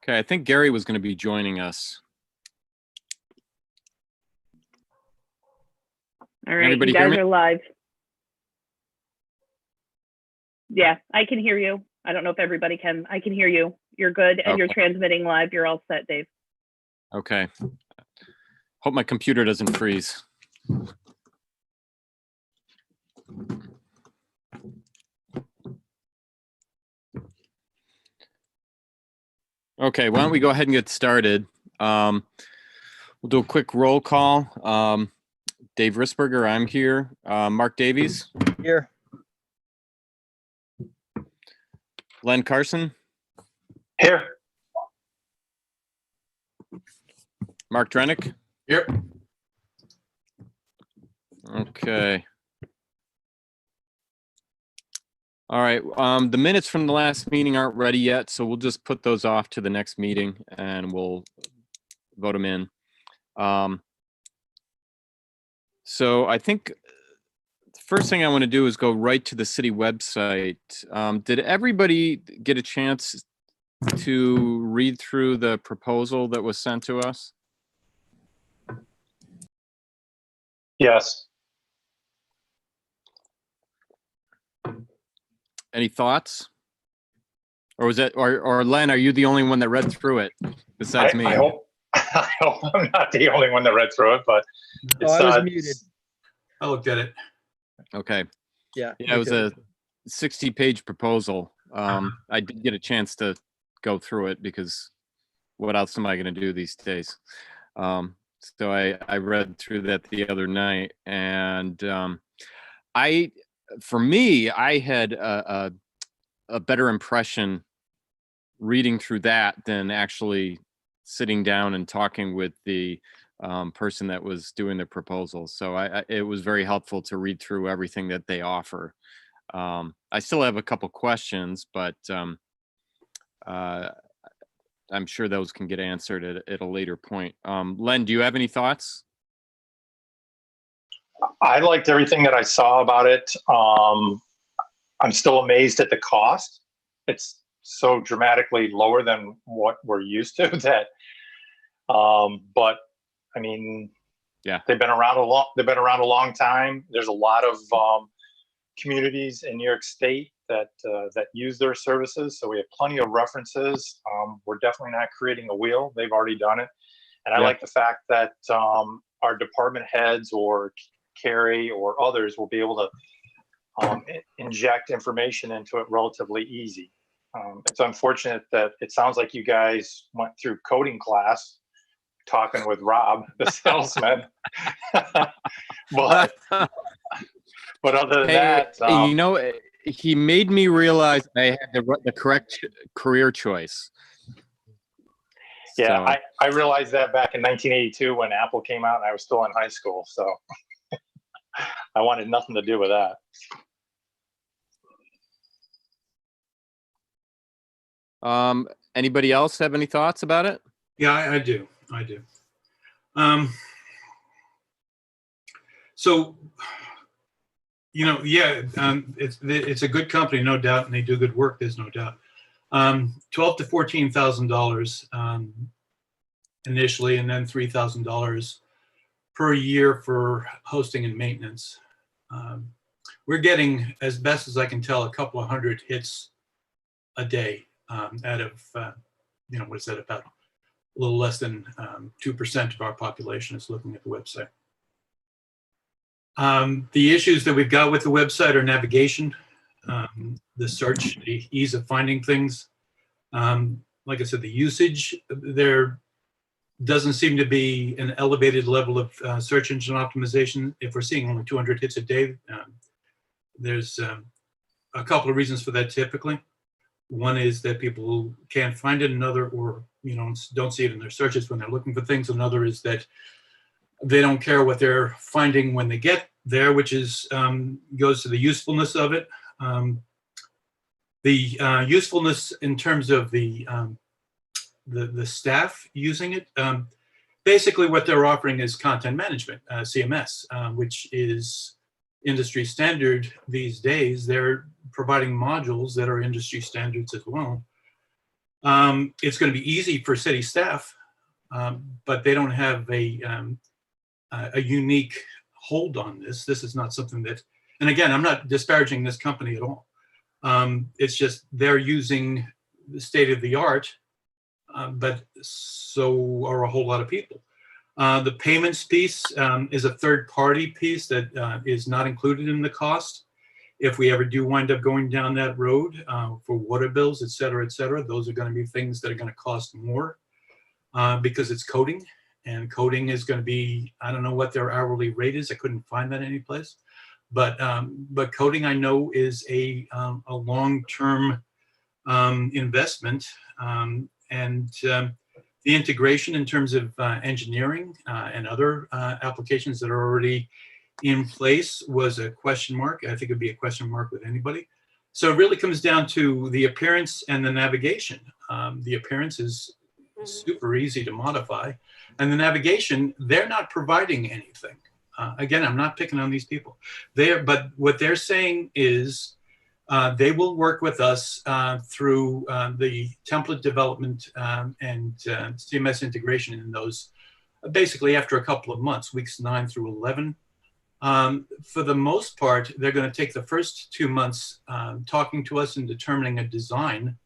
Okay, I think Gary was going to be joining us. All right, Everybody you hear guys me? are live. Yeah, I can hear you. I don't know if everybody can. I can hear you. You're good, and you're Okay. transmitting live. You're all set, Dave. Okay. Hope my computer doesn't freeze. Okay, why don't we go ahead and get started. We'll do a quick roll call. Dave Risberger, I'm here. Mark Davies. Here. Len Carson. Here. Mark Drenick. Here. Okay. All right. The minutes from the last meeting aren't ready yet, so we'll just put those off to the next meeting and we'll vote them in. So I think the first thing I want to do is go right to the city website. Did everybody get a chance to read through the proposal that was sent to us? Yes. Any thoughts? Or was that, or Len, are you the only one that read through it besides me? I hope I'm not the only one that read through it, but it's, I was muted. I looked at it. Okay. Yeah. Yeah, it was a 60-page proposal. I did get a chance to go through it because what else am I going to do these days? So I read through that the other night, and for me, I had a better impression reading through that than actually sitting down and talking with the person that was doing the proposal. So it was very helpful to read through everything that they offer. I still have a couple questions, but I'm sure those can get answered at a later point. Len, do you have any thoughts? I liked everything that I saw about it. I'm still amazed at the cost. It's so dramatically lower than what we're used to that. But I mean, yeah, they've been around a long time. There's a lot of communities in New York State that use their services. So we have plenty of references. We're definitely not creating a wheel. They've already done it. And I like the fact that our department heads or Carrie or others will be able to inject information into it relatively easy. It's unfortunate that it sounds like you guys went through coding class talking with Rob, the salesman. but other than that, you know, he made me realize I had the correct career choice. Yeah, so. I realized that back in 1982 when Apple came out and I was still in high school. So I wanted nothing to do with that. Anybody else have any thoughts about it? Yeah, I do. So, you know, yeah, it's a good company, no doubt, and they do good work. There's no doubt. $12,000 to $14,000 initially, and then $3,000 per year for hosting and maintenance. We're getting, as best as I can tell, a couple of hundred hits a day out of, you know, what is that, about a little less than 2% of our population is looking at the website. The issues that we've got with the website are navigation, the search, the ease of finding things. Like I said, the usage, there doesn't seem to be an elevated level of search engine optimization. If we're seeing only 200 hits a day, there's a couple of reasons for that typically. One is that people can't find it. Another, or you know, don't see it in their searches when they're looking for things. Another is that they don't care what they're finding when they get there, which is goes to the usefulness of it. The usefulness in terms of the staff using it. Basically, what they're offering is content management, CMS, which is industry standard these days. They're providing modules that are industry standards as well. It's going to be easy for city staff, but they don't have a unique hold on this. This is not something that, and again, I'm not disparaging this company at all. It's just they're using the state of the art, but so are a whole lot of people. The payments piece is a third-party piece that is not included in the cost. If we ever do wind up going down that road for water bills, et cetera, those are going to be things that are going to cost more because it's coding, and coding is going to be, I don't know what their hourly rate is. I couldn't find that anyplace, but coding I know is a long-term investment, and the integration in terms of engineering and other applications that are already in place was a question mark. I think it'd be a question mark with anybody. So it really comes down to the appearance and the navigation. The appearance is super easy to modify, and the navigation, they're not providing anything. Again, I'm not picking on these people. But what they're saying is they will work with us through the template development and CMS integration in those basically after a couple of months, weeks 9 through 11. For the most part, they're going to take the first 2 months talking to us and determining a design,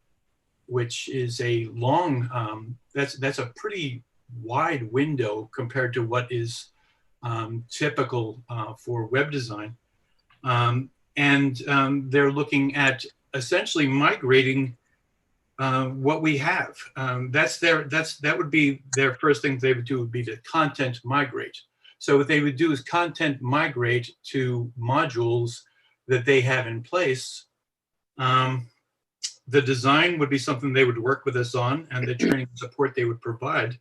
which is a long, that's a pretty wide window compared to what is typical for web design. And they're looking at essentially migrating what we have. That would be their first thing they would do, would be to content migrate. So what they would do is content migrate to modules that they have in place. The design would be something they would work with us on, and the training support they would provide.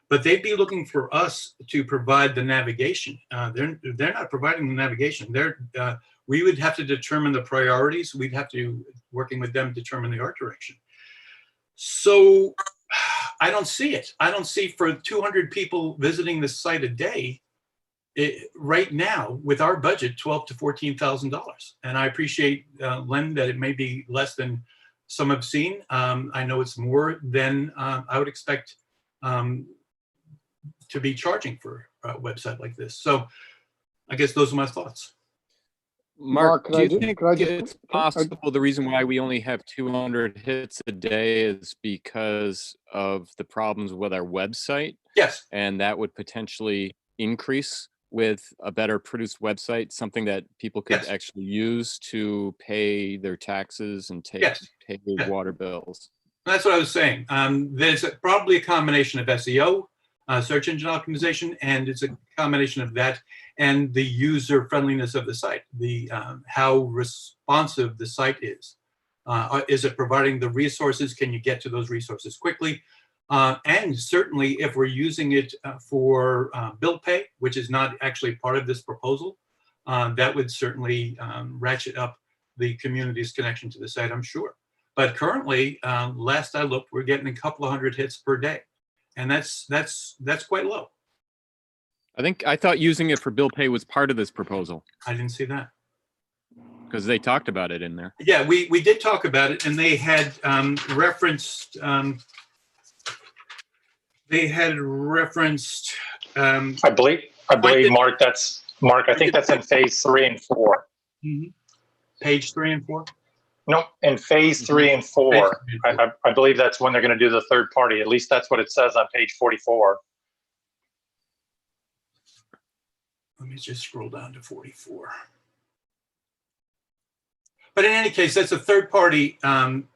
But they'd be looking for us to provide the navigation. They're not providing the navigation. We would have to determine the priorities. We'd have to, working with them, determine the art direction. So I don't see it. I don't see for 200 people visiting the site a day, right now with our budget, $12,000 to $14,000. And I appreciate, Len, that it may be less than some have seen. I know it's more than I would expect to be charging for a website like this. So I guess those are my thoughts. Mark, do you think it's possible the reason why we only have 200 hits a day is because of the problems with our website? Yes. And that would potentially increase with a better produced website, something that people could actually use to pay their taxes and pay their water bills? That's what I was saying. There's probably a combination of SEO, search engine optimization, and it's a combination of that and the user friendliness of the site, the how responsive the site is. Is it providing the resources? Can you get to those resources quickly? And certainly if we're using it for bill pay, which is not actually part of this proposal, that would certainly ratchet up the community's connection to the site, I'm sure. But currently, last I looked, we're getting a couple of hundred hits per day. And that's quite low. I thought using it for bill pay was part of this proposal. I didn't see that. Because they talked about it in there. Yeah, we did talk about it, and they had referenced. I believe, Mark. I think that's in phase 3 and 4. Mm-hmm. Page 3 and 4. No, in phase 3 and 4. I believe that's when they're going to do the third party. At least that's what it says on page 44. Let me just scroll down to 44. But in any case, that's a third party. I'm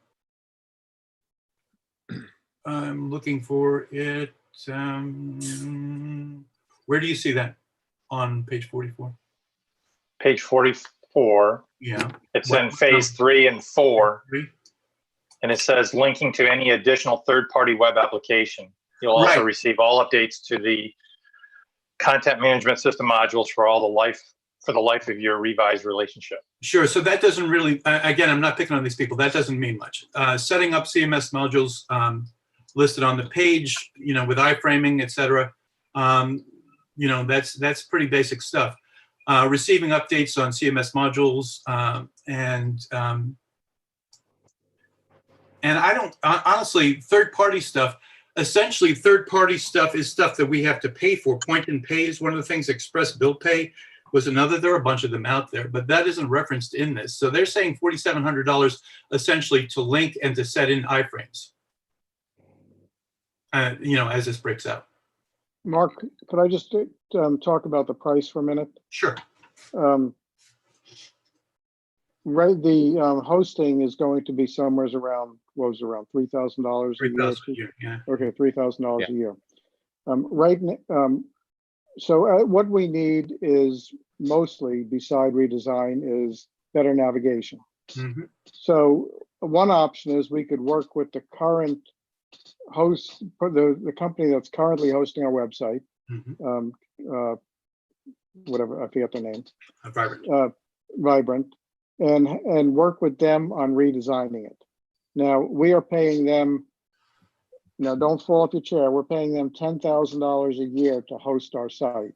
looking for it. Where do you see that on page 44? Page 44. Yeah. It's in phase 3 and 4. And it says linking to any additional third-party web application. You'll also receive all updates to the content management system modules for the life of your revised relationship. Sure. So that doesn't really, again, I'm not picking on these people. That doesn't mean much. Setting up CMS modules listed on the page, with iframing, et cetera. That's pretty basic stuff. Receiving updates on CMS modules and And I don't, honestly, third-party stuff, essentially third-party stuff is stuff that we have to pay for. Point and pay is one of the things. Express bill pay was another. There are a bunch of them out there, but that isn't referenced in this. So they're saying $4,700 essentially to link and to set in iframes, as this breaks out. Mark, could I just talk about the price for a minute? Sure. Right, the hosting is going to be somewhere around, what was it, around $3,000 a year? $3,000 a year, yeah. Okay, $3,000 Yeah. a year. So what we need is mostly, beside redesign, is better navigation. Mhm. So one option is we could work with the current host, the company that's currently hosting our website, Mhm. whatever, I forget their name. Vibrant. Vibrant, and work with them on redesigning it. Now, we are paying them, now don't fall off your chair, we're paying them $10,000 a year to host our site.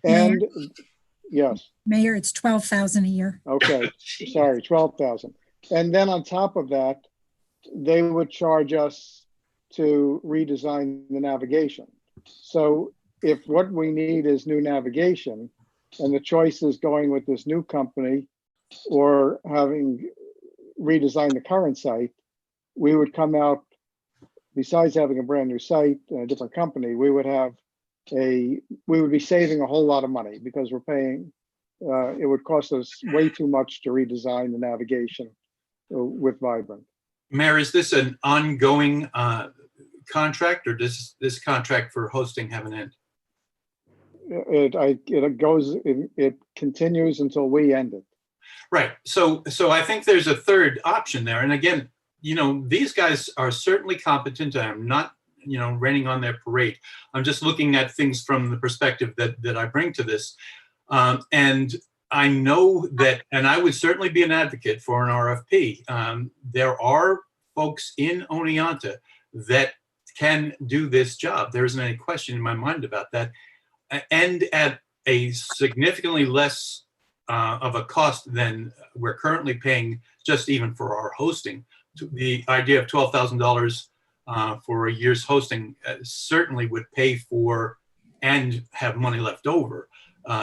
And yes, Mayor, it's 12,000 a year. okay, sorry, 12,000. And then on top of that, they would charge us to redesign the navigation. So if what we need is new navigation, and the choice is going with this new company or having redesigned the current site, we would come out, besides having a brand new site and a different company, we would be saving a whole lot of money, because we're paying, it would cost us way too much to redesign the navigation with Vibrant. Mayor, is this an ongoing contract, or does this contract for hosting have an end? It continues until we end it. Right. So I think there's a third option there. And again, these guys are certainly competent. I'm not, raining on their parade. I'm just looking at things from the perspective that I bring to this. And I know that, and I would certainly be an advocate for an RFP. There are folks in Oneonta that can do this job. There isn't any question in my mind about that. And at a significantly less of a cost than we're currently paying just even for our hosting. The idea of $12,000 for a year's hosting certainly would pay for and have money left over.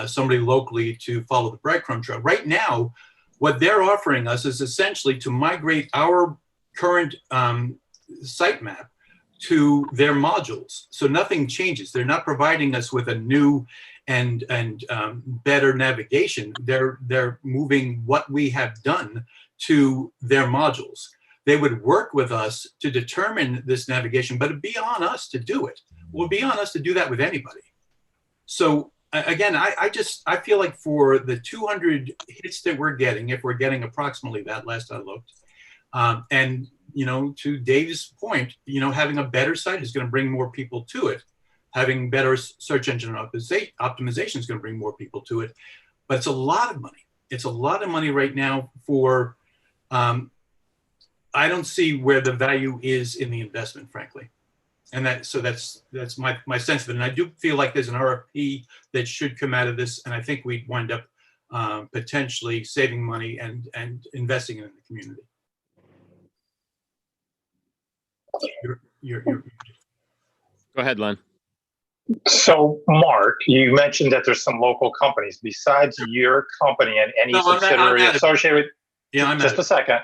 Somebody locally to follow the breadcrumb trail. Right now, what they're offering us is essentially to migrate our current sitemap to their modules. So nothing changes. They're not providing us with a new and better navigation. They're moving what we have done to their modules. They would work with us to determine this navigation, but it'd be on us to do it. It would be on us to do that with anybody. So again, I feel like for the 200 hits that we're getting, if we're getting approximately that last I looked, and to Dave's point, having a better site is going to bring more people to it. Having better search engine optimization is going to bring more people to it. But it's a lot of money. It's a lot of money right now for, I don't see where the value is in the investment, frankly. And that's my sense of it. And I do feel like there's an RFP that should come out of this. And I think we'd wind up potentially saving money and investing in the community. You're Go ahead, Len. So, Mark, you mentioned that there's some local companies besides your company and any subsidiary associated with. Yeah, I'm just a second.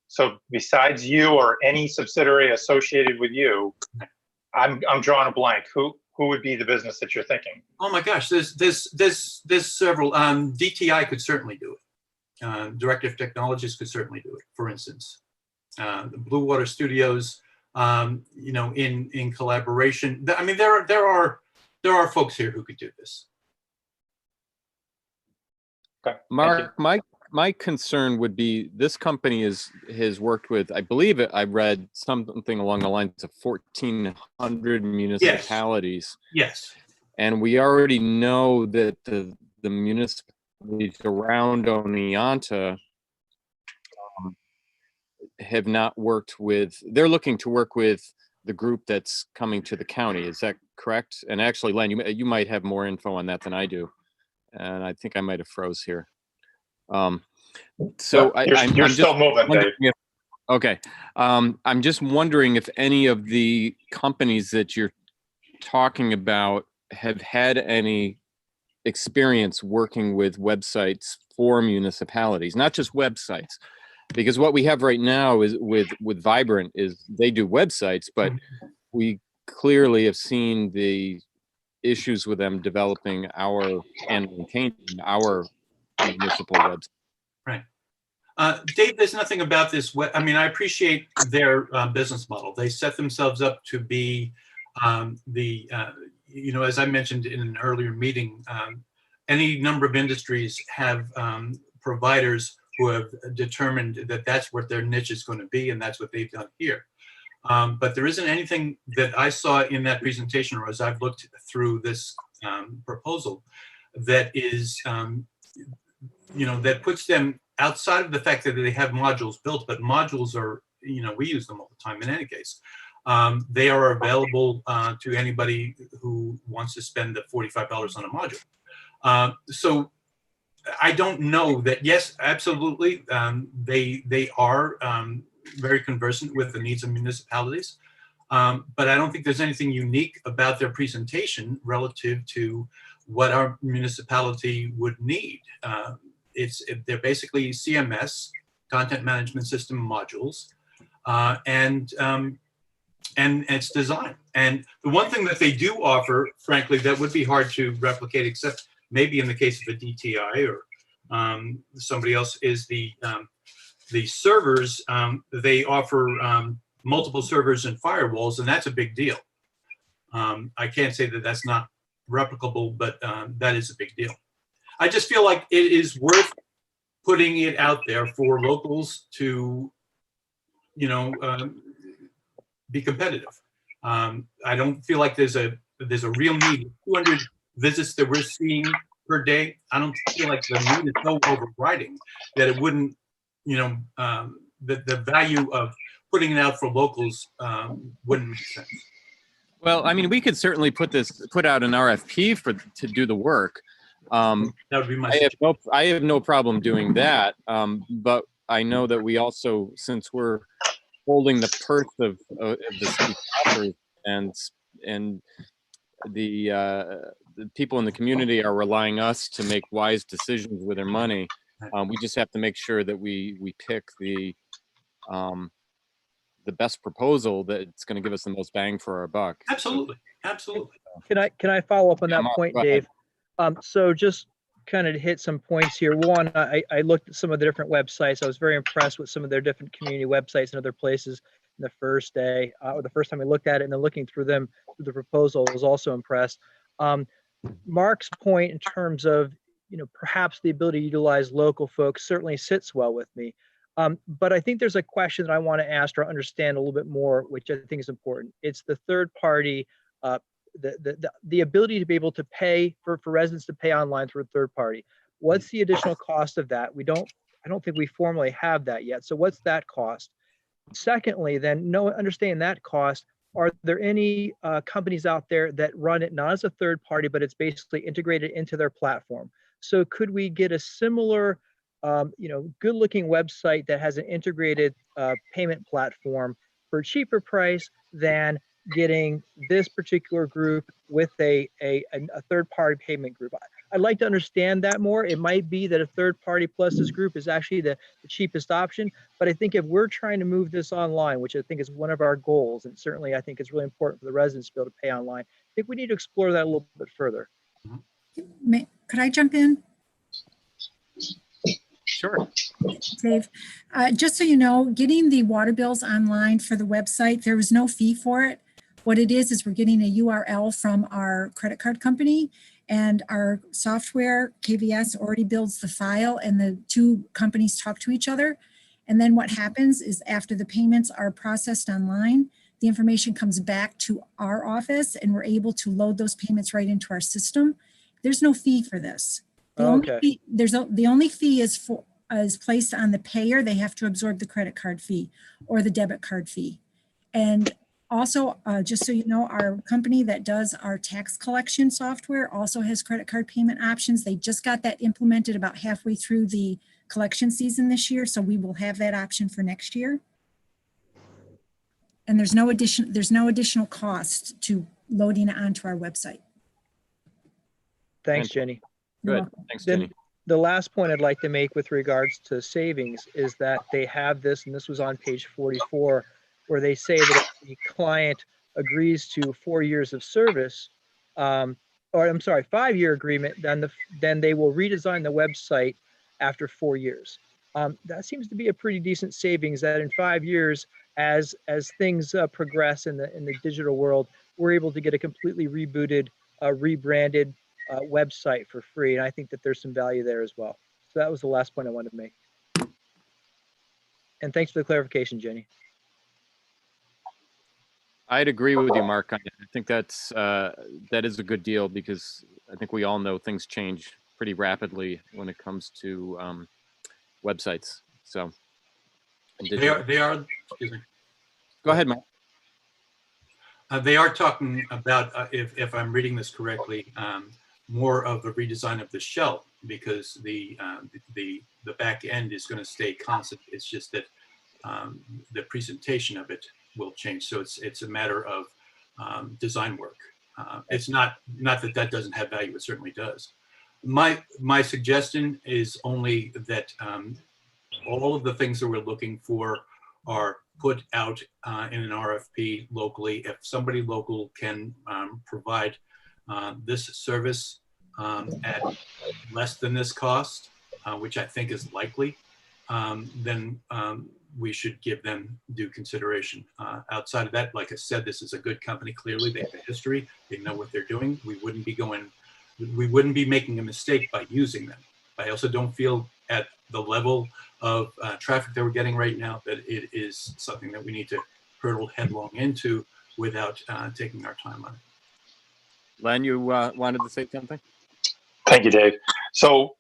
So, besides you or any subsidiary associated with you, I'm drawing a blank. Who would be the business that you're thinking? Oh my gosh, there's several. DTI could certainly do it. Directive Technologies could certainly do it. For instance, the Blue Water Studios. In collaboration. I mean, there are folks here who could do this. Okay. Mark, my concern would be this company has worked with, I believe I read something along the lines of 1,400 municipalities. Yes. And we already know that the municipalities around Oneonta have not worked with, they're looking to work with the group that's coming to the county. Is that correct? And actually, Len, you might have more info on that than I do. And I think I might have froze here. So you're I'm still moving, Dave. Okay. I'm just wondering if any of the companies that you're talking about have had any experience working with websites for municipalities, not just websites. Because what we have right now is with Vibrant is they do websites, but we clearly have seen the issues with them developing and maintaining our municipal website. Right. Dave, there's nothing about this. I mean, I appreciate their business model. They set themselves up to be as I mentioned in an earlier meeting, any number of industries have providers who have determined that that's what their niche is going to be, and that's what they've done here. But there isn't anything that I saw in that presentation, or as I've looked through this proposal, that is, that puts them outside of the fact that they have modules built, but modules are, we use them all the time in any case. They are available to anybody who wants to spend the $45 on a module. So I don't know that, yes, absolutely, they are very conversant with the needs of municipalities, but I don't think there's anything unique about their presentation relative to what our municipality would need. They're basically CMS, content management system modules, and its design. And the one thing that they do offer, frankly, that would be hard to replicate, except maybe in the case of a DTI or somebody else, is the servers. They offer multiple servers and firewalls, and that's a big deal. I can't say that that's not replicable, but that is a big deal. I just feel like it is worth putting it out there for locals to, be competitive. I don't feel like there's a real need. 200 visits that we're seeing per day, I don't feel like the need is so overriding that it wouldn't, the value of putting it out for locals wouldn't make sense. Well, I mean, we could certainly put out an RFP to do the work. That would be my I have no problem doing that. But I know that we also, since we're holding the purse of the city coffers, and the people in the community are relying us to make wise decisions with their money, we just have to make sure that we pick the best proposal that's going to give us the most bang for our buck. Absolutely, absolutely. Can I follow up on that Mark, point, go ahead. Dave? So just kind of hit some points here. One, I looked at some of the different websites. I was very impressed with some of their different community websites and other places in the first day, or the first time I looked at it, and then looking through them through the proposal, I was also impressed. Mark's point in terms of, perhaps the ability to utilize local folks certainly sits well with me. But I think there's a question that I want to ask or understand a little bit more, which I think is important. It's the third party, the ability to be able to pay for residents to pay online through a third party. What's the additional cost of that? I don't think we formally have that yet. So what's that cost? Secondly, then, understanding that cost, are there any companies out there that run it not as a third party, but it's basically integrated into their platform? So could we get a similar, good looking website that has an integrated payment platform for a cheaper price than getting this particular group with a third party payment group? I'd like to understand that more. It might be that a third party plus this group is actually the cheapest option, but I think if we're trying to move this online, which I think is one of our goals, and certainly I think it's really important for the residents to be able to pay online, I think we need to explore that a little bit further. Could I jump in? Sure. Dave, just so you know, getting the water bills online for the website, there was no fee for it. What it is we're getting a URL from our credit card company, and our software, KVS, already builds the file, and the two companies talk to each other. And then what happens is after the payments are processed online, the information comes back to our office, and we're able to load those payments right into our system. There's no fee for this. The only fee is placed on the payer. They have to absorb the credit card fee or the debit card fee. And also, just so you know, our company that does our tax collection software also has credit card payment options. They just got that implemented about halfway through the collection season this year, so we will have that option for next year. And there's no additional cost to loading it onto our website. Thanks, Jenny. You're Good. welcome. Thanks, Then Jenny. the last point I'd like to make with regards to savings is that they have this, and this was on page 44, where they say that if the client agrees to 4 years of service, or I'm sorry, 5-year agreement, then they will redesign the website after 4 years. That seems to be a pretty decent savings that in 5 years, as things progress in the digital world, we're able to get a completely rebooted, rebranded website for free. And I think that there's some value there as well. So that was the last point I wanted to make. And thanks for the clarification, Jenny. I'd agree with you, Mark. I think that is a good deal because I think we all know things change pretty rapidly when it comes to websites. So They are, excuse me. Go ahead, Mark. They are talking about, if I'm reading this correctly, more of a redesign of the shell because the back end is going to stay constant. It's just that the presentation of it will change. So it's a matter of design work. It's not that doesn't have value. It certainly does. My suggestion is only that all of the things that we're looking for are put out in an RFP locally. If somebody local can provide this service at less than this cost, which I think is likely, then we should give them due consideration. Outside of that, like I said, this is a good company. Clearly, they have a history. They know what they're doing. We wouldn't be making a mistake by using them. I also don't feel at the level of traffic that we're getting right now that it is something that we need to hurtle headlong into without taking our time on it. Len, you wanted to say something? Thank you, Dave. So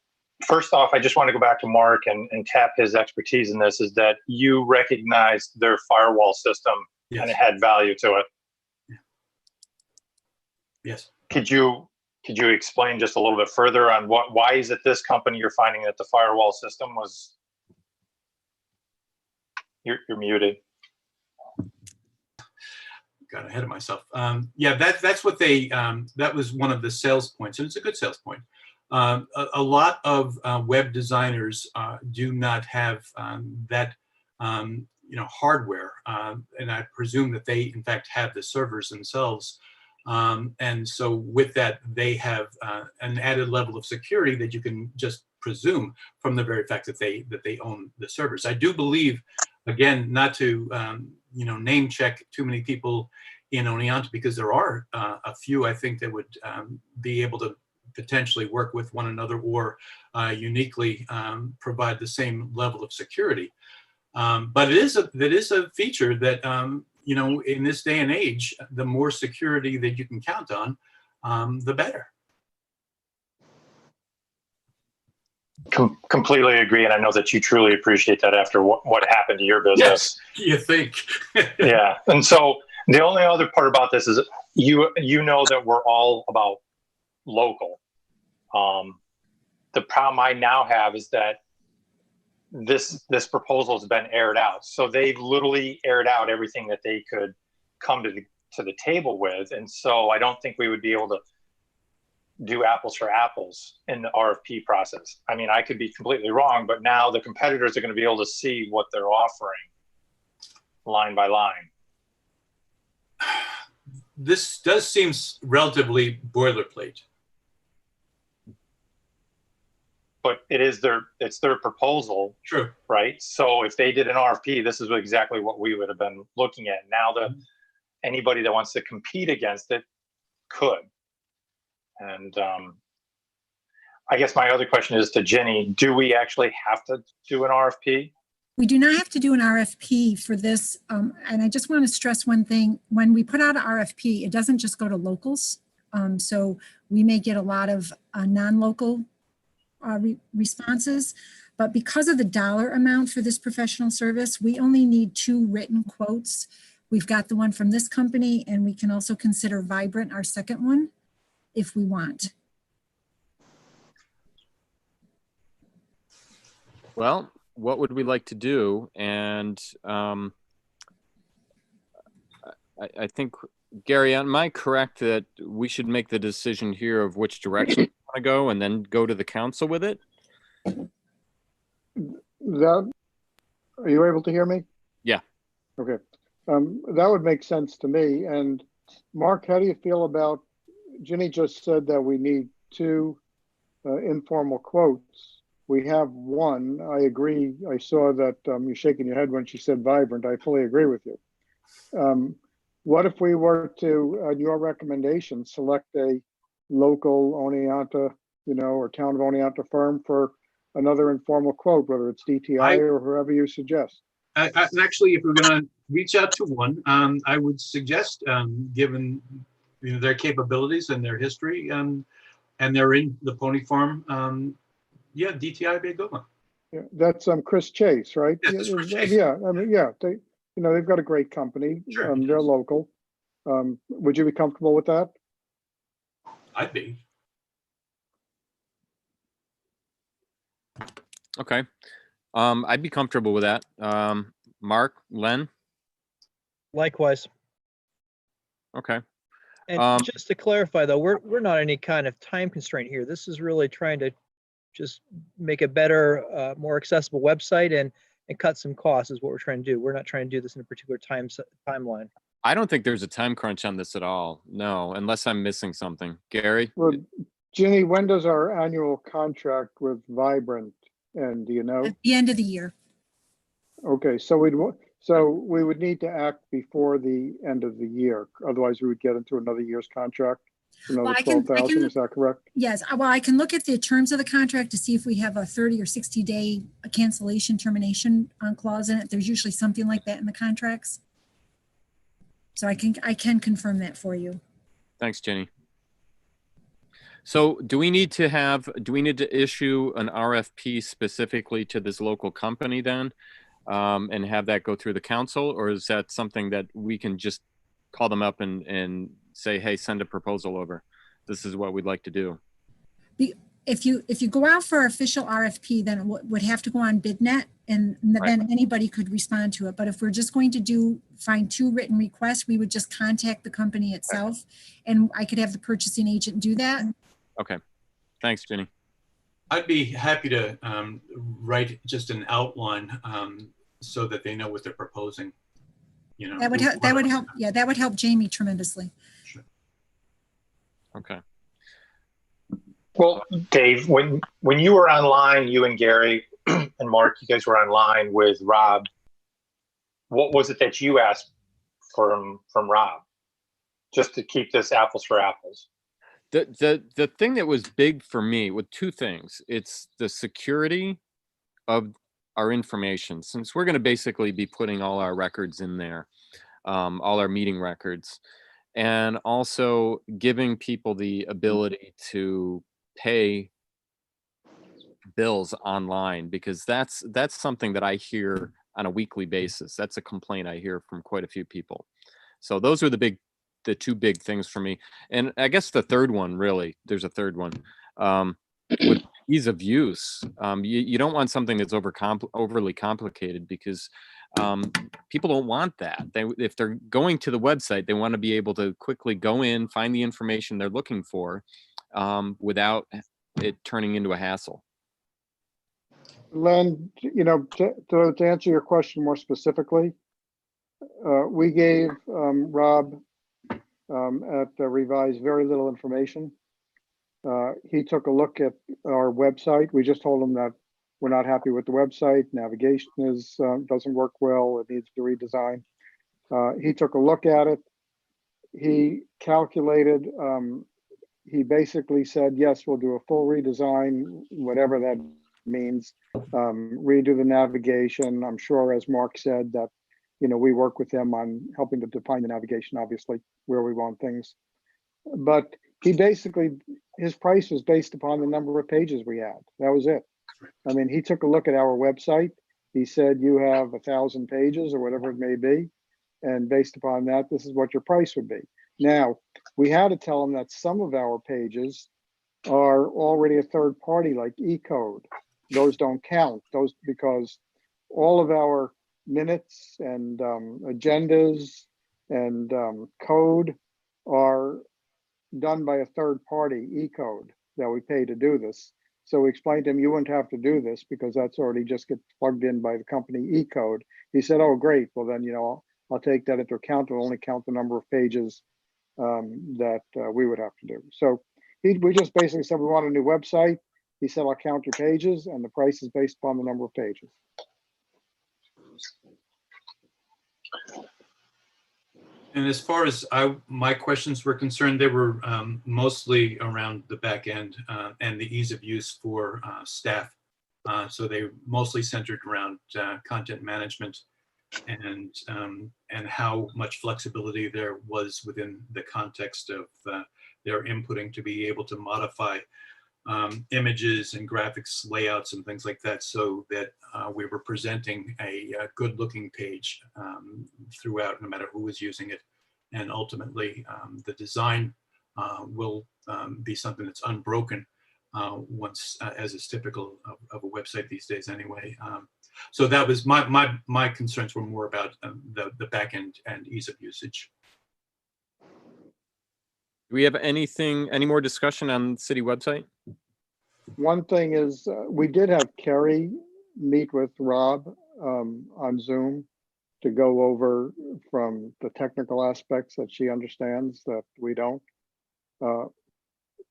first off, I just want to go back to Mark and tap his expertise in this, is that you recognized their firewall system Yes. and it had value to it. Yeah. Yes. Could you explain just a little bit further on why is it this company you're finding that the firewall system was? You're muted. Got ahead of myself. Yeah, that's what they, that was one of the sales points, and it's a good sales point. A lot of web designers do not have that, hardware, and I presume that they, in fact, have the servers themselves. And so with that, they have an added level of security that you can just presume from the very fact that they own the servers. I do believe, again, not to name check too many people in Oneonta, because there are a few I think that would be able to potentially work with one another or uniquely provide the same level of security. But it is a feature that in this day and age, the more security that you can count on, the better. Completely agree, and I know that you truly appreciate that after what happened to your business. Yes, you think. Yeah, and so the only other part about this is you know that we're all about local. The problem I now have is that this proposal has been aired out, so they've literally aired out everything that they could come to the table with, and so I don't think we would be able to do apples for apples in the RFP process. I mean, I could be completely wrong, but now the competitors are going to be able to see what they're offering line by line. This does seem relatively boilerplate. But it's their proposal. True. Right? So if they did an RFP, this is exactly what we would have been looking at. Now anybody that wants to compete against it could. And I guess my other question is to Jenny, do we actually have to do an RFP? We do not have to do an RFP for this. And I just want to stress one thing. When we put out an RFP, it doesn't just go to locals. So we may get a lot of non-local responses, but because of the dollar amount for this professional service, we only need 2 written quotes. We've got the one from this company, and we can also consider Vibrant, our second one, if we want. Well, what would we like to do? And I think, Gary, am I correct that we should make the decision here of which direction we want to go and then go to the council with it? That, are you able to hear me? Yeah. Okay. That would make sense to me. And Mark, how do you feel about, Ginny just said that we need 2 informal quotes. We have one. I agree. I saw that you're shaking your head when she said vibrant. I fully agree with you. What if we were to, on your recommendation, select a local Oneonta, or town of Oneonta firm for another informal quote, whether it's DTI or whoever you suggest? Actually, if we're going to reach out to one, I would suggest, given their capabilities and their history, and they're in the pony farm, yeah, DTI would be a good one. Yeah, that's Chris Chase, right? Yes, that's Chris Chase. Yeah, I mean, yeah, they've got a great company. Sure, They're yes. local. Would you be comfortable with that? I'd be. Okay. I'd be comfortable with that. Mark, Len? Likewise. Okay. And just to clarify, though, we're not any kind of time constraint here. This is really trying to just make a better, more accessible website and cut some costs is what we're trying to do. We're not trying to do this in a particular timeline. I don't think there's a time crunch on this at all. No, unless I'm missing something. Gary? Well, Ginny, when does our annual contract with Vibrant end? Do you know? At the end of the year. Okay, so we would need to act before the end of the year. Otherwise, we would get into another year's contract, another Well, I 12,000. Is that correct? Yes, well, I can look at the terms of the contract to see if we have a 30 or 60 day cancellation termination clause in it. There's usually something like that in the contracts. So I can confirm that for you. Thanks, Jenny. So do we need to issue an RFP specifically to this local company then? And have that go through the council, or is that something that we can just call them up and say, hey, send a proposal over? This is what we'd like to do. If you go out for official RFP, then it would have to go on BidNet, and then anybody could respond to it. But if we're just going to find 2 written requests, we would just contact the company itself, and I could have the purchasing agent do that. Okay. Thanks, Jenny. I'd be happy to write just an outline so that they know what they're proposing. That would help. Yeah, that would help Jamie tremendously. Sure. Okay. Well, Dave, when you were online, you and Gary and Mark, you guys were online with Rob. What was it that you asked from Rob, just to keep this apples for apples? The thing that was big for me with 2 things. It's the security of our information, since we're going to basically be putting all our records in there, all our meeting records, and also giving people the ability to pay bills online, because that's something that I hear on a weekly basis. That's a complaint I hear from quite a few people. So those are the 2 big things for me. And I guess the third one, really, there's a third one, with ease of use. You don't want something that's overly complicated, because people don't want that. If they're going to the website, they want to be able to quickly go in, find the information they're looking for, without it turning into a hassle. Len, to answer your question more specifically, we gave Rob at Revise very little information. He took a look at our website. We just told him that we're not happy with the website. Navigation doesn't work well. It needs to redesign. He took a look at it. He calculated. He basically said, yes, we'll do a full redesign, whatever that means. Redo the navigation. I'm sure, as Mark said, that we work with him on helping to define the navigation, obviously, where we want things. But he basically, his price was based upon the number of pages we had. That was it. I mean, he took a look at our website. He said, you have 1,000 pages or whatever it may be. And based upon that, this is what your price would be. Now, we had to tell him that some of our pages are already a third party, like eCode. Those don't count. Those, because all of our minutes and agendas and code are done by a third party, E-code, that we pay to do this. So we explained to him, you wouldn't have to do this because that's already just gets plugged in by the company E-code. He said, oh, great. Well, then, I'll take that into account. It'll only count the number of pages that we would have to do. So we just basically said, we want a new website. He said, I'll count your pages, and the price is based upon the number of pages. And as far as my questions were concerned, they were mostly around the back end and the ease of use for staff. So they mostly centered around content management and how much flexibility there was within the context of their inputting to be able to modify images and graphics layouts and things like that, so that we were presenting a good looking page throughout, no matter who was using it. And ultimately the design will be something that's unbroken once, as is typical of a website these days anyway. So that was my concerns were more about the back end and ease of usage. Do we have any more discussion on the city website? One thing is, we did have Kerry meet with Rob on Zoom to go over from the technical aspects that she understands that we don't.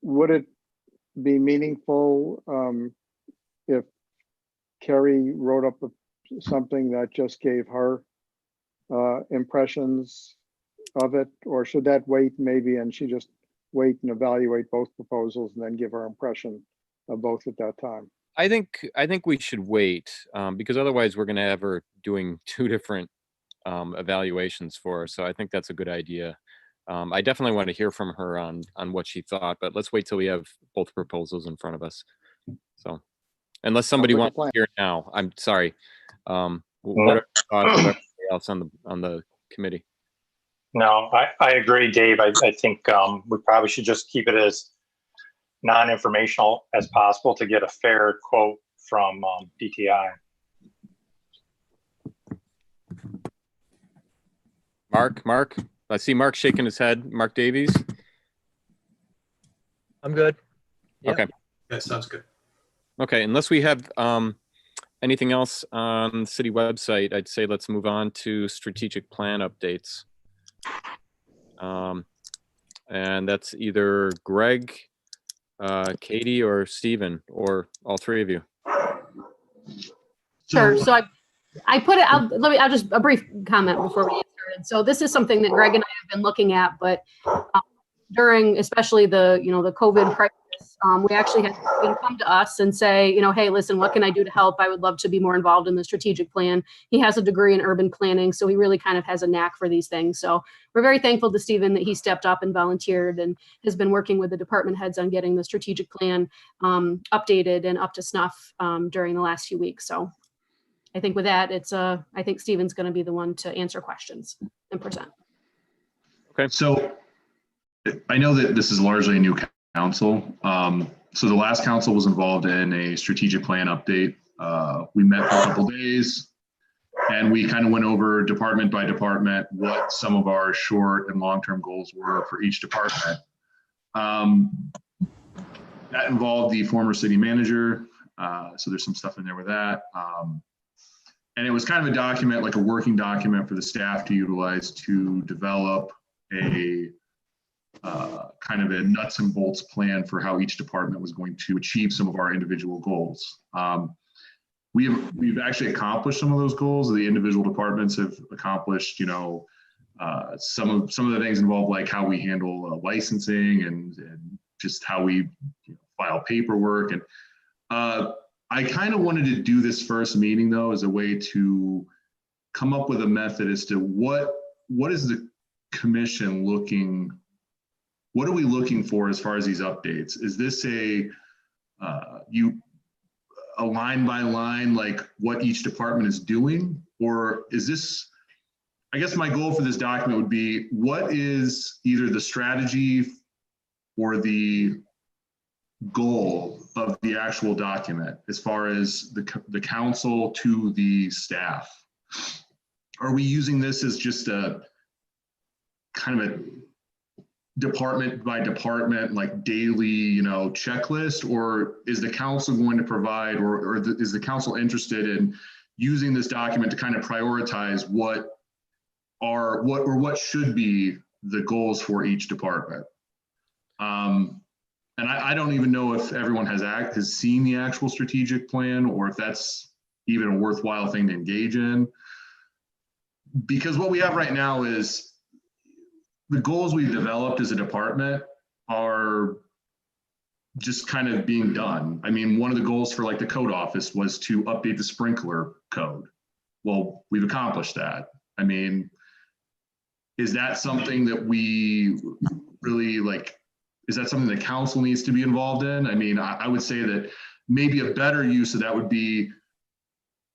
Would it be meaningful if Kerry wrote up something that just gave her impressions of it, or should that wait maybe, and she just wait and evaluate both proposals and then give her impression of both at that time? I think we should wait because otherwise we're going to have her doing two different evaluations for us. So I think that's a good idea. I definitely want to hear from her on what she thought, but let's wait till we have both proposals in front of us. So unless somebody wants to hear now, I'm sorry. What are your thoughts of everybody else on the committee? No, I agree, Dave. I think we probably should just keep it as non-informational as possible to get a fair quote from DTI. Mark, I see Mark shaking his head. Mark Davies. I'm good. Yep. Okay. That sounds good. Okay, unless we have anything else on the city website, I'd say let's move on to strategic plan updates. And that's either Greg, Katie, or Stephen, or all three of you. Sure. So I put it out. I'll just a brief comment before we get started. So this is something that Greg and I have been looking at, but during especially the COVID crisis, we actually had people come to us and say, hey, listen, what can I do to help? I would love to be more involved in the strategic plan. He has a degree in urban planning, so he really kind of has a knack for these things. So we're very thankful to Stephen that he stepped up and volunteered and has been working with the department heads on getting the strategic plan updated and up to snuff during the last few weeks. So I think with that, I think Stephen's going to be the one to answer questions and present. Okay. So I know that this is largely a new council. So the last council was involved in a strategic plan update. We met for a couple days and we kind of went over department by department what some of our short and long-term goals were for each department. That involved the former city manager. So there's some stuff in there with that. And it was kind of a document, like a working document for the staff to utilize to develop a kind of a nuts and bolts plan for how each department was going to achieve some of our individual goals. We've actually accomplished some of those goals. The individual departments have accomplished, some of the things involve like how we handle licensing and just how we file paperwork. And I kind of wanted to do this first meeting though as a way to come up with a method as to what is the commission looking. What are we looking for as far as these updates? Is this a line by line, like what each department is doing? Or is this, I guess my goal for this document would be, what is either the strategy or the goal of the actual document as far as the council to the staff? Are we using this as just a kind of a department by department, like daily, you know, checklist, or is the council going to provide, is the council interested in using this document to kind of prioritize what should be the goals for each department? And I don't even know if everyone has seen the actual strategic plan, or if that's even a worthwhile thing to engage in. Because what we have right now is the goals we've developed as a department are just kind of being done. I mean, one of the goals for like the code office was to update the sprinkler code. Well, we've accomplished that. I mean, is that something that we really like? Is that something the council needs to be involved in? I mean, I would say that maybe a better use of that would be,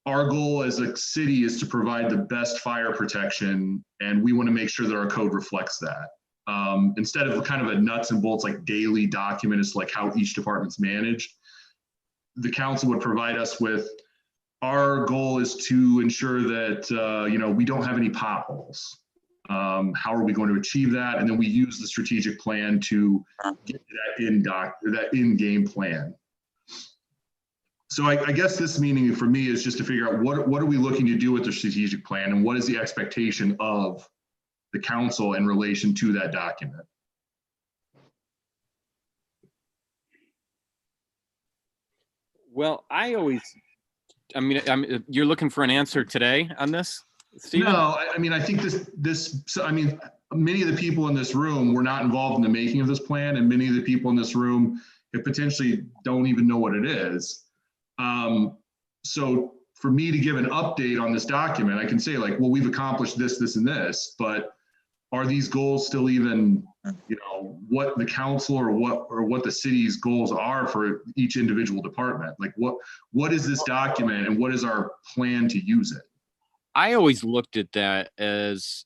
our goal as a city is to provide the best fire protection, and we want to make sure that our code reflects that. Instead of kind of a nuts and bolts like daily document as like how each department's managed, the council would provide us with, our goal is to ensure that you know, we don't have any potholes. How are we going to achieve that? And then we use the strategic plan to get that in-game plan. So I guess this meeting for me is just to figure out what are we looking to do with the strategic plan, and what is the expectation of the council in relation to that document? Well, I mean, you're looking for an answer today on this, Stephen? No, I mean, I think I mean, many of the people in this room were not involved in the making of this plan, and many of the people in this room potentially don't even know what it is. So for me to give an update on this document, I can say like, well, we've accomplished this, this, and this, but are these goals still even, you know, what the council or what the city's goals are for each individual department? Like what is this document, and what is our plan to use it? I always looked at that as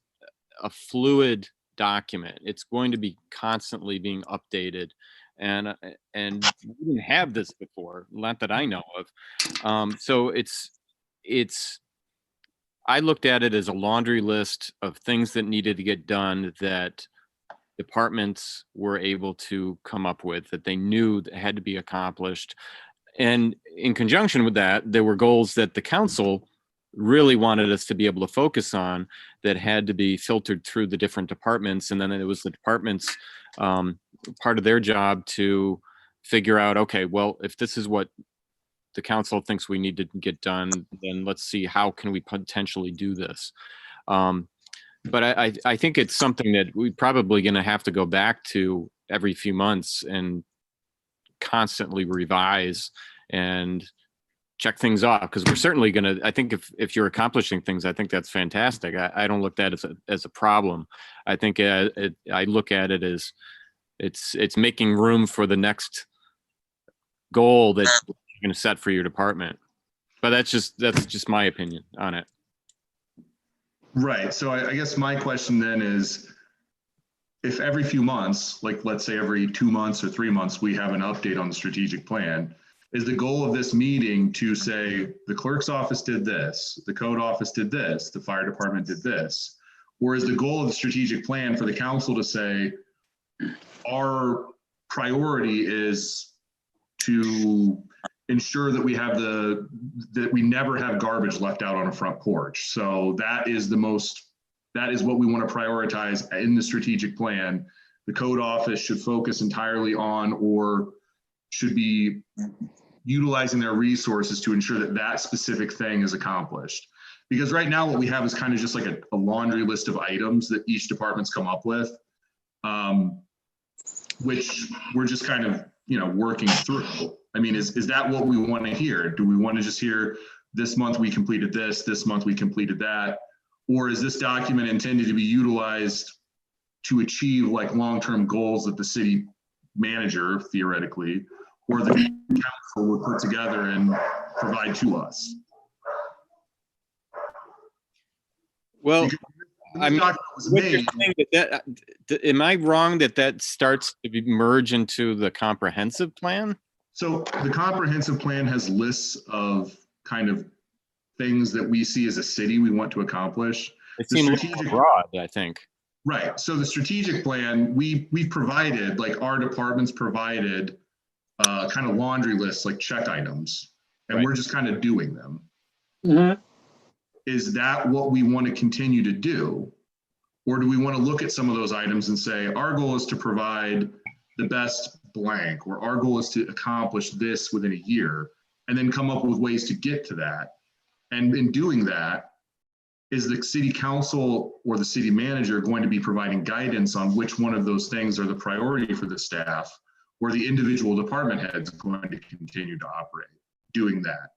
a fluid document. It's going to be constantly being updated. And we didn't have this before, not that I know of. So I looked at it as a laundry list of things that needed to get done that departments were able to come up with, that they knew that had to be accomplished. And in conjunction with that, there were goals that the council really wanted us to be able to focus on that had to be filtered through the different departments. And then it was the departments, part of their job to figure out, okay, well, if this is what the council thinks we need to get done, then let's see, how can we potentially do this? But I think it's something that we're probably going to have to go back to every few months and constantly revise and check things off, because we're certainly going to, I think if you're accomplishing things, I think that's fantastic. I don't look at it as a problem. I think I look at it as it's making room for the next goal that you're going to set for your department. But that's just my opinion on it. Right. So I guess my question then is, if every few months, like let's say every 2 months or 3 months, we have an update on the strategic plan, is the goal of this meeting to say the clerk's office did this, the code office did this, the fire department did this? Or is the goal of the strategic plan for the council to say, our priority is to ensure that we never have garbage left out on a front porch. So that is what we want to prioritize in the strategic plan. The code office should focus entirely on, or should be utilizing their resources to ensure that that specific thing is accomplished. Because right now what we have is kind of just like a laundry list of items that each department's come up with, which we're just kind of, working through. I mean, is that what we want to hear? Do we want to just hear this month we completed this month we completed that? Or is this document intended to be utilized to achieve like long-term goals that the city manager, theoretically, or the council would put together and provide to us? Well, I mean, am I wrong that starts to merge into the comprehensive plan? So the comprehensive plan has lists of kind of things that we see as a city we want to accomplish. It seems a little broad, I think. Right. So the strategic plan, we've provided, like our departments provided kind of laundry lists, like check items, and Right. we're just kind of doing them. Mhm. Is that what we want to continue to do? Or do we want to look at some of those items and say, our goal is to provide the best blank, or our goal is to accomplish this within a year, and then come up with ways to get to that? And in doing that, is the city council or the city manager going to be providing guidance on which one of those things are the priority for the staff, or the individual department heads going to continue to operate doing that?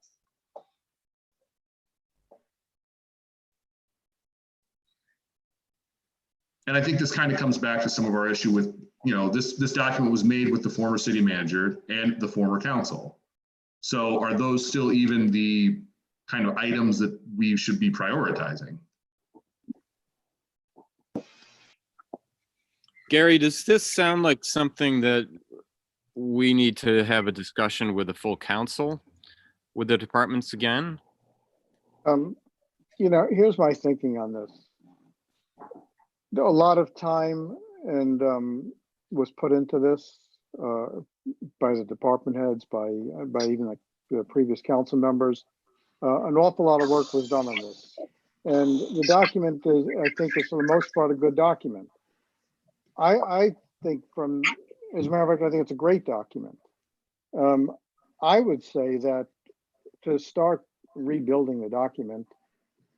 And I think this kind of comes back to some of our issue with, this document was made with the former city manager and the former council. So are those still even the kind of items that we should be prioritizing? Gary, does this sound like something that we need to have a discussion with the full council, with the departments again? Here's my thinking on this. A lot of time and was put into this by the department heads, by even like the previous council members. An awful lot of work was done on this, and the document is, I think, is for the most part a good document. I think, as a matter of fact, I think it's a great document. I would say that to start rebuilding the document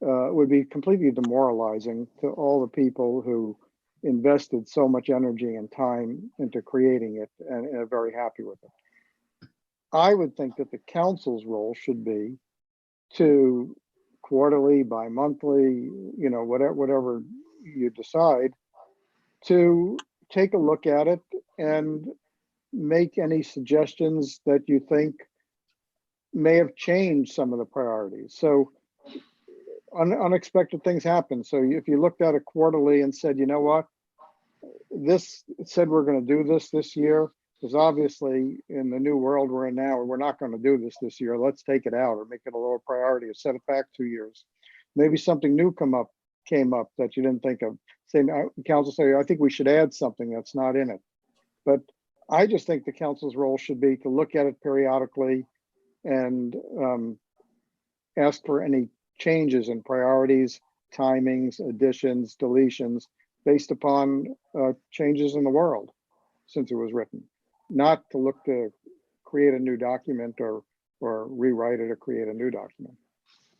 would be completely demoralizing to all the people who invested so much energy and time into creating it and are very happy with it. I would think that the council's role should be to quarterly, bi-monthly, whatever you decide, to take a look at it and make any suggestions that you think may have changed some of the priorities. So unexpected things happen. So if you looked at it quarterly and said, you know what, this said we're going to do this year, because obviously in the new world we're in now, we're not going to do this year. Let's take it out or make it a lower priority or set it back 2 years. Maybe something new came up that you didn't think of. Say, council say, I think we should add something that's not in it. But I just think the council's role should be to look at it periodically and ask for any changes in priorities, timings, additions, deletions, based upon changes in the world since it was written. Not to look to create a new document or rewrite it or create a new document.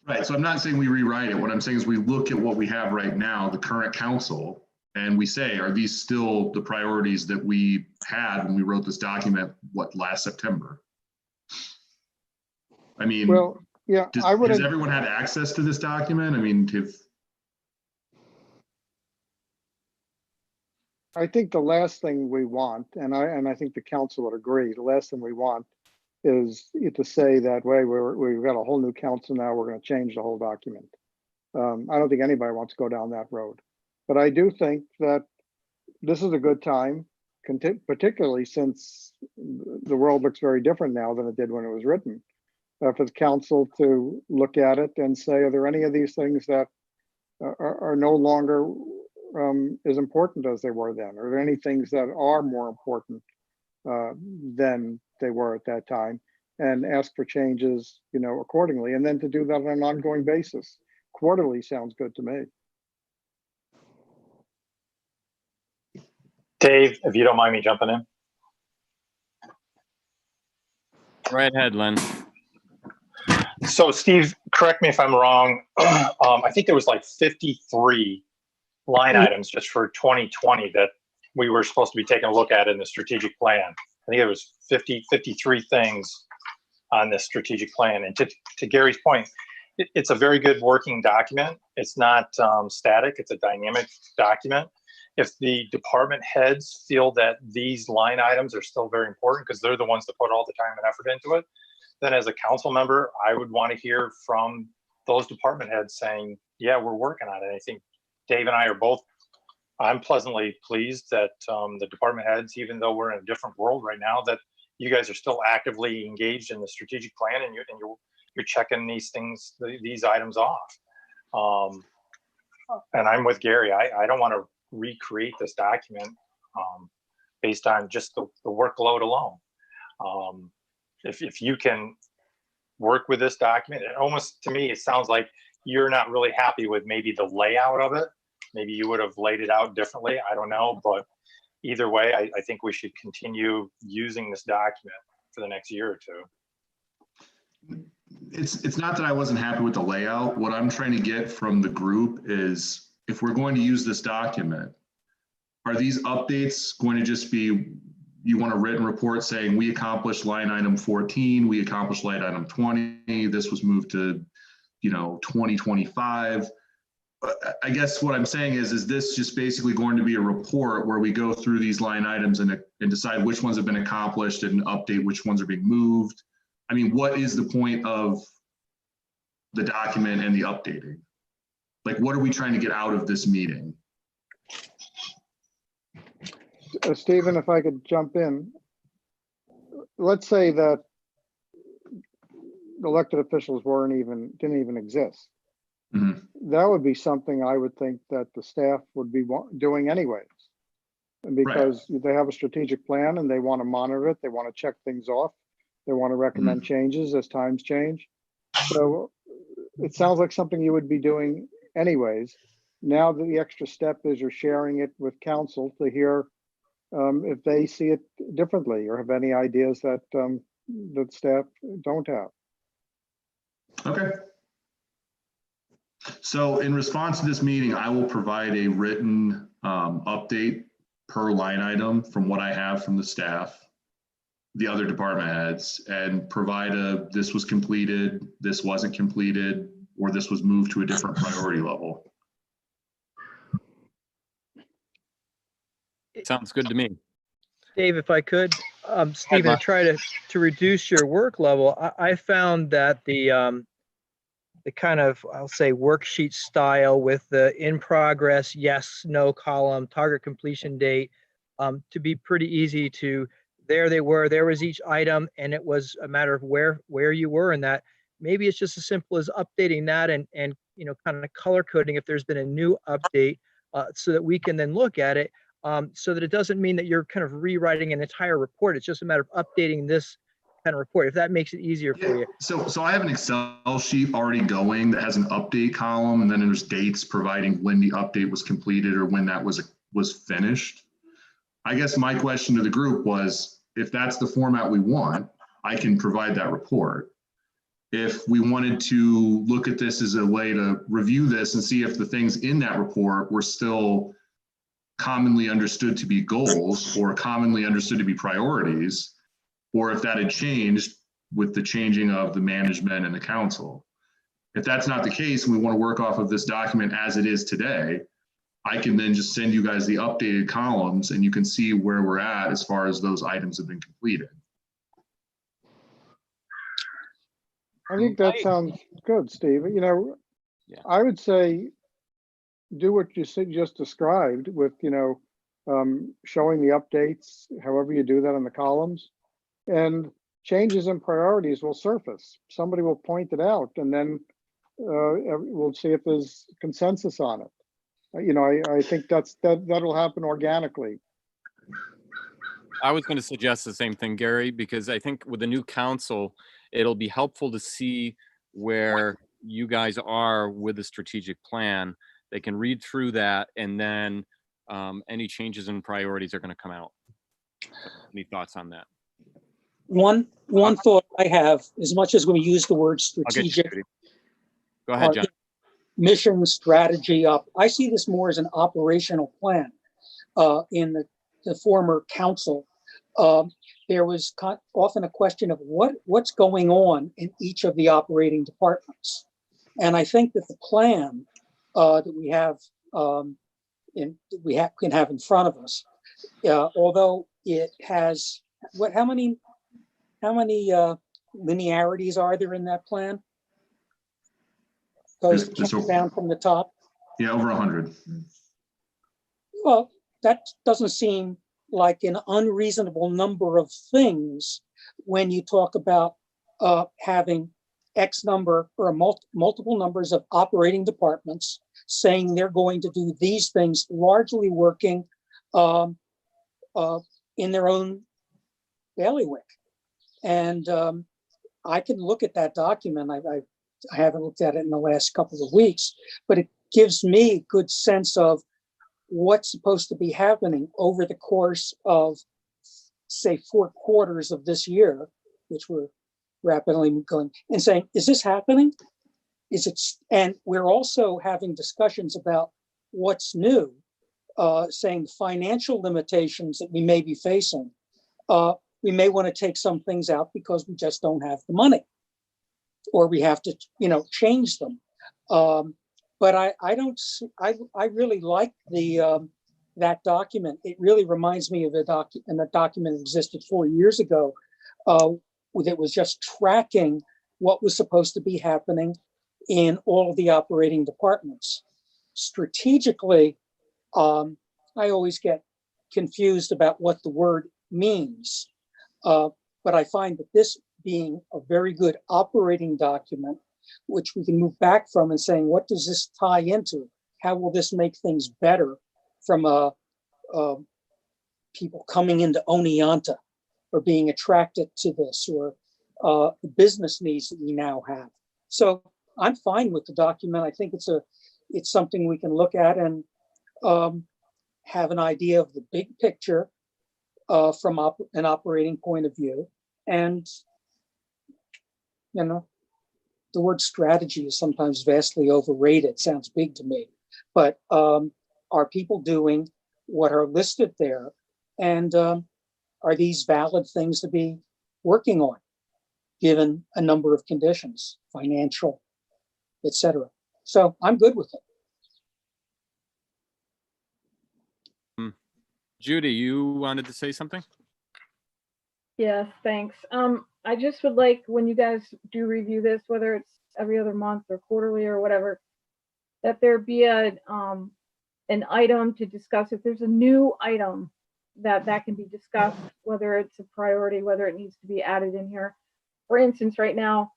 Right. So I'm not saying we rewrite it. What I'm saying is we look at what we have right now, the current council, and we say, are these still the priorities that we had when we wrote this document, last September? I mean, well, yeah, does everyone have access to this document? I mean, I think the last thing we want, and I think the council would agree, the last thing we want is to say that way we've got a whole new council now, we're going to change the whole document. I don't think anybody wants to go down that road, but I do think that this is a good time, particularly since the world looks very different now than it did when it was written, for the council to look at it and say, are there any of these things that are no longer as important as they were then? Are there any things that are more important than they were at that time, and ask for changes, accordingly, and then to do that on an ongoing basis. Quarterly sounds good to me. Dave, if you don't mind me jumping in. Right ahead, Len. So Steve, correct me if I'm wrong. I think there was like 53 line items just for 2020 that we were supposed to be taking a look at in the strategic plan. I think it was 53 things on this strategic plan. And to Gary's point, it's a very good working document. It's not static, it's a dynamic document. If the department heads feel that these line items are still very important because they're the ones that put all the time and effort into it, then as a council member, I would want to hear from those department heads saying, yeah, we're working on it. I think Dave and I are both, I'm pleasantly pleased that the department heads, even though we're in a different world right now, that you guys are still actively engaged in the strategic plan and you're checking these things, these items off. And I'm with Gary. I don't want to recreate this document based on just the workload alone. If you can work with this document, it almost, to me, it sounds like you're not really happy with maybe the layout of it. Maybe you would have laid it out differently. I don't know, but either way, I think we should continue using this document for the next year or two. It's not that I wasn't happy with the layout. What I'm trying to get from the group is, if we're going to use this document, are these updates going to just be, you want a written report saying we accomplished line item 14, we accomplished line item 20, this was moved to, 2025. I guess what I'm saying is this just basically going to be a report where we go through these line items and decide which ones have been accomplished and update which ones are being moved? I mean, what is the point of the document and the updating? Like, what are we trying to get out of this meeting? Stephen, if I could jump in. Let's say that elected officials didn't even exist. Mm-hmm. That would be something I would think that the staff would be doing anyways. And because they have a strategic plan and they want to monitor it, they want to check things off, they want to recommend changes as times change. So it sounds like something you would be doing anyways. Now the extra step is you're sharing it with council to hear if they see it differently or have any ideas that that staff don't have. Okay. So in response to this meeting, I will provide a written update per line item from what I have from the staff, the other department heads, and provide this was completed, this wasn't completed, or this was moved to a different priority level. Sounds good to me. Dave, if I could, Stephen, to try to reduce your work level, I found that the kind of, I'll say, worksheet style with the in progress, yes, no column, target completion date, to be pretty easy to, there was each item, and it was a matter of where you were in that. Maybe it's just as simple as updating that and kind of color coding if there's been a new update, so that we can then look at it, so that it doesn't mean that you're kind of rewriting an entire report. It's just a matter of updating this kind of report, if that makes it easier for you. So I have an Excel sheet already going that has an update column, and then there's dates providing when the update was completed or when that was finished. I guess my question to the group was, if that's the format we want, I can provide that report. If we wanted to look at this as a way to review this and see if the things in that report were still commonly understood to be goals or commonly understood to be priorities, or if that had changed with the changing of the management and the council. If that's not the case, and we want to work off of this document as it is today, I can then just send you guys the updated columns and you can see where we're at as far as those items have been completed. I think that sounds good, Steve. Yeah. I would say do what you just described with, showing the updates, however you do that in the columns, and changes in priorities will surface. Somebody will point it out, and then we'll see if there's consensus on it. I think that'll happen organically. I was going to suggest the same thing, Gary, because I think with the new council, it'll be helpful to see where you guys are with the strategic plan. They can read through that, and then any changes in priorities are going to come out. Any thoughts on that? One thought I have, as much as we use the word I'll get you, strategic, Judy. Go ahead, John. mission, strategy, I see this more as an operational plan. In the former council, there was often a question of what's going on in each of the operating departments. And I think that the plan that we have can have in front of us, although it has how many linearities are there in that plan? Goes down from the top. Yeah, over 100. Well, that doesn't seem like an unreasonable number of things when you talk about having X number or multiple numbers of operating departments saying they're going to do these things, largely working in their own bailiwick. And I can look at that document. I haven't looked at it in the last couple of weeks, but it gives me a good sense of what's supposed to be happening over the course of, say, 4 quarters of this year, which we're rapidly going, and saying, is this happening? Is it? And we're also having discussions about what's new, saying financial limitations that we may be facing. We may want to take some things out because we just don't have the money, or we have to, change them. But I don't. I really like that document. It really reminds me of a document that existed 4 years ago, that was just tracking what was supposed to be happening in all of the operating departments. Strategically, I always get confused about what the word means, but I find that this being a very good operating document, which we can move back from and saying, what does this tie into? How will this make things better from people coming into Oneonta or being attracted to this, or the business needs that we now have? So I'm fine with the document. I think it's something we can look at and have an idea of the big picture from an operating point of view. And, the word strategy is sometimes vastly overrated. Sounds big to me, but are people doing what are listed there? And are these valid things to be working on, given a number of conditions, financial, etc.? So I'm good with it. Judy, you wanted to say something? Yes, thanks. I just would like, when you guys do review this, whether it's every other month or quarterly or whatever, that there be an item to discuss. If there's a new item that can be discussed, whether it's a priority, whether it needs to be added in here. For instance, right now,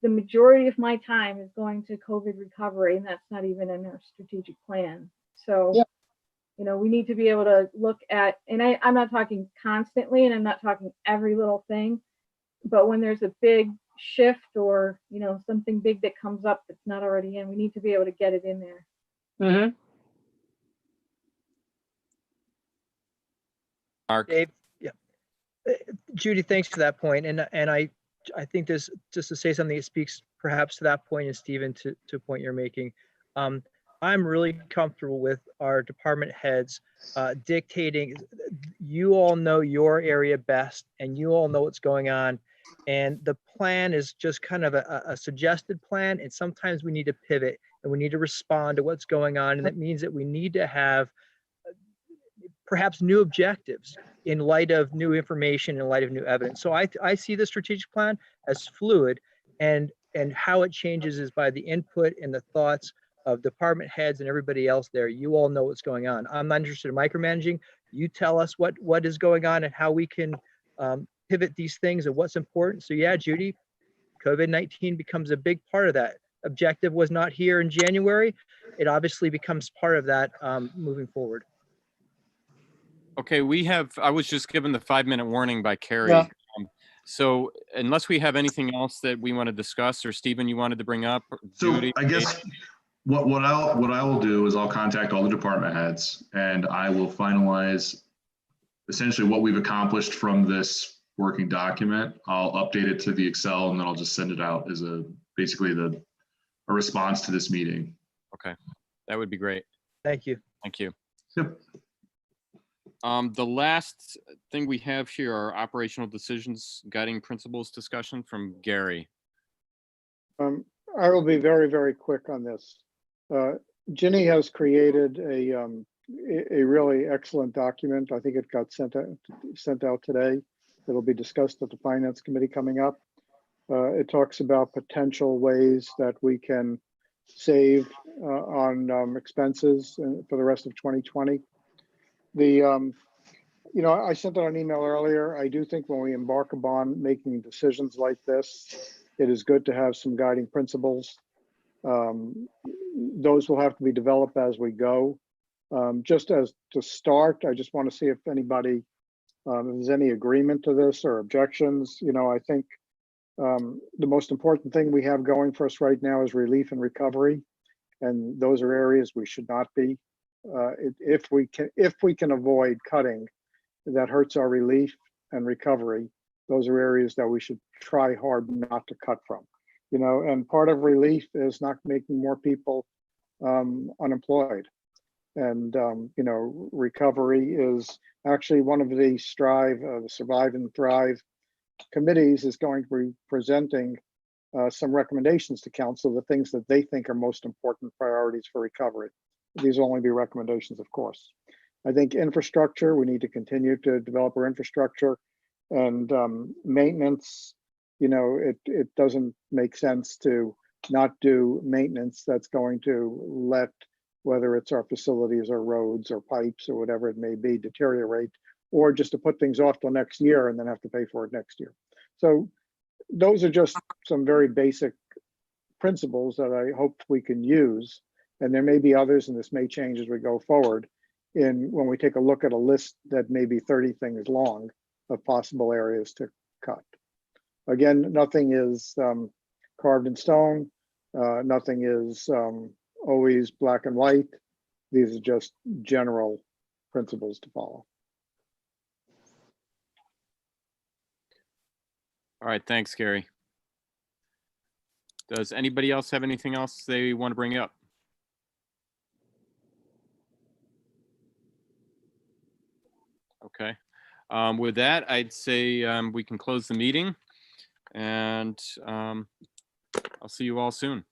the majority of my time is going to COVID recovery, and that's not even in our strategic plan. So, Yep. We need to be able to look at, and I'm not talking constantly, and I'm not talking every little thing, but when there's a big shift or, something big that comes up that's not already in, we need to be able to get it in there. Mm-hmm. Mark? Dave, yeah. Judy, thanks for that point. And I think this, just to say something that speaks perhaps to that point, and Stephen, to a point you're making, I'm really comfortable with our department heads dictating. You all know your area best, and you all know what's going on. And the plan is just kind of a suggested plan. And sometimes we need to pivot and we need to respond to what's going on. And that means that we need to have perhaps new objectives in light of new information, in light of new evidence. So I see the strategic plan as fluid, and how it changes is by the input and the thoughts of department heads and everybody else there. You all know what's going on. I'm not interested in micromanaging. You tell us what is going on and how we can pivot these things and what's important. So yeah, Judy, COVID-19 becomes a big part of that. Objective was not here in January. It obviously becomes part of that moving forward. Okay, I was just given the 5-minute warning by Carrie. Yeah. So unless we have anything else that we want to discuss, or Stephen, you wanted to bring up, or So Judy? I guess what I will do is I'll contact all the department heads, and I will finalize essentially what we've accomplished from this working document. I'll update it to the Excel, and then I'll just send it out as basically a response to this meeting. Okay, that would be great. Thank you. Thank you. Yep. The last thing we have here are operational decisions, guiding principles discussion from Gary. I will be very, very quick on this. Ginny has created a really excellent document. I think it got sent out today. It'll be discussed at the Finance Committee coming up. It talks about potential ways that we can save on expenses for the rest of 2020. I sent out an email earlier. I do think when we embark upon making decisions like this, it is good to have some guiding principles. Those will have to be developed as we go. Just as to start, I just want to see if anybody, if there's any agreement to this or objections. You know, I think the most important thing we have going for us right now is relief and recovery. And those are areas we should not be. If we can avoid cutting that hurts our relief and recovery, those are areas that we should try hard not to cut from. You know, and part of relief is not making more people unemployed. And, you know, recovery is actually one of the the Survive and Thrive committees is going to be presenting some recommendations to council, the things that they think are most important priorities for recovery. These will only be recommendations, of course. I think infrastructure, we need to continue to develop our infrastructure, and maintenance. You know, it doesn't make sense to not do maintenance that's going to let, whether it's our facilities or roads or pipes or whatever it may be, deteriorate, or just to put things off till next year and then have to pay for it next year. So those are just some very basic principles that I hope we can use. And there may be others, and this may change as we go forward when we take a look at a list that may be 30 things long of possible areas to cut. Again, nothing is carved in stone. Nothing is always black and white. These are just general principles to follow. All right, thanks, Gary. Does anybody else have anything else they want to bring up? Okay. With that, I'd say we can close the meeting, and I'll see you all soon.